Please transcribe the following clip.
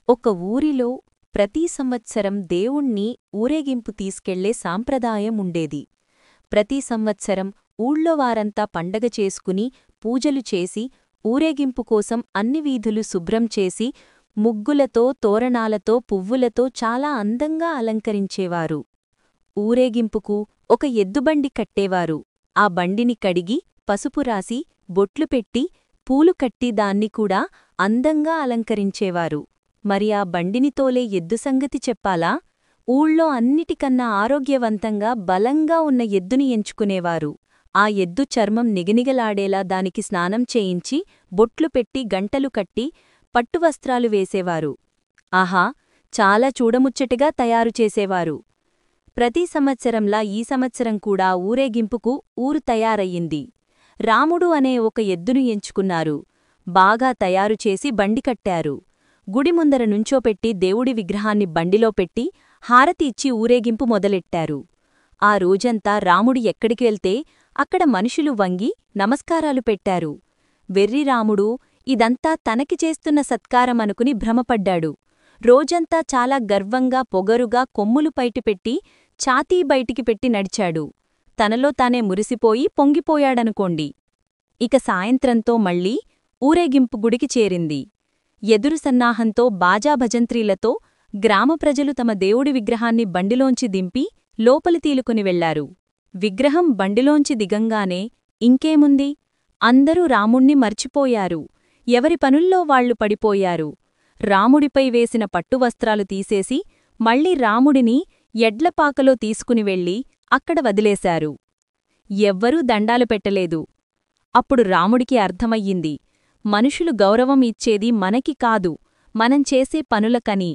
ఒక ఊరిలో ప్రతి సంవత్సరం దేవుణ్ణి ఊరేగింపు తీసుకెళ్లే సాంప్రదాయం ఉండేది. ప్రతి సంవత్సరం ఊళ్ళో వారంతా పండగ చేసుకుని పూజలు చేసి ఊరేగింపు కోసం అన్ని వీధులు శుభ్రం చేసి ముగ్గులతో తోరణాలతో పువ్వులతో చాలా అందంగా అలంకరించేవారు. ఊరేగింపుకు ఒక ఎద్దుబండి కట్టేవారు. ఆ బండిని కడిగి పసుపు రాసి బొట్లు పెట్టి పూలు కట్టి దాన్ని కూడా అందంగా అలంకరించేవారు. మరి ఆ బండిని తోలే ఎద్దు సంగతి చెప్పాలా? ఊళ్ళో అన్నిటికన్నా ఆరోగ్యవంతంగా బలంగా ఉన్న ఎద్దుని ఎంచుకునేవారు. ఆ ఎద్దు చర్మం నిగనిగలాడేలా దానికి స్నానం చేయించి బొట్లు పెట్టి గంటలు కట్టి పట్టువస్త్రాలు వేసేవారు. ఆహా, చాలా చూడముచ్చటగా తయారుచేసేవారు. ప్రతి సంవత్సరంలా ఈ సంవత్సరం కూడా ఊరేగింపుకు ఊరు తయారయ్యింది. రాముడు అనే ఒక ఎద్దును ఎంచుకున్నారు. బాగా తయారుచేసి బండి కట్టారు. గుడి ముందర నుంచోపెట్టి దేవుడి విగ్రహాన్ని బండిలో పెట్టి హారతి ఇచ్చి ఊరేగింపు మొదలెట్టారు. ఆ రోజంతా రాముడు ఎక్కడికి వెళ్తే అక్కడ మనుషులు వంగి నమస్కారాలు పెట్టారు. వెర్రి రాముడు ఇదంతా తనకి చేస్తున్న సత్కారమనుకుని భ్రమపడ్డాడు. రోజంతా చాలా గర్వంగా పొగరుగా కొమ్ములు పైటిపెట్టి ఛాతీ బయటికి పెట్టి నడిచాడు. తనలో తానే మురిసిపోయి పొంగిపోయాడనుకోండి. ఇక సాయంత్రంతో మళ్ళీ ఊరేగింపు గుడికి చేరింది. ఎదురు సన్నాహంతో బాజాభజంత్రీలతో గ్రామ ప్రజలు తమ దేవుడి విగ్రహాన్ని బండిలోంచి దింపి లోపలి తీలుకొని వెళ్లారు. విగ్రహం బండిలోంచి దిగంగానే ఇంకేముంది, అందరూ రాముణ్ణి మర్చిపోయారు. ఎవరి పనుల్లో వాళ్లు పడిపోయారు. రాముడిపై వేసిన పట్టువస్త్రాలు తీసేసి మళ్లీ రాముడిని ఎడ్లపాకలో తీసుకుని వెళ్లి అక్కడ వదిలేశారు. ఎవ్వరూ దండాలు పెట్టలేదు. అప్పుడు రాముడికి అర్థమయ్యింది, మనుషులు గౌరవం ఇచ్చేది మనకి కాదు, మనం చేసే పనులకని.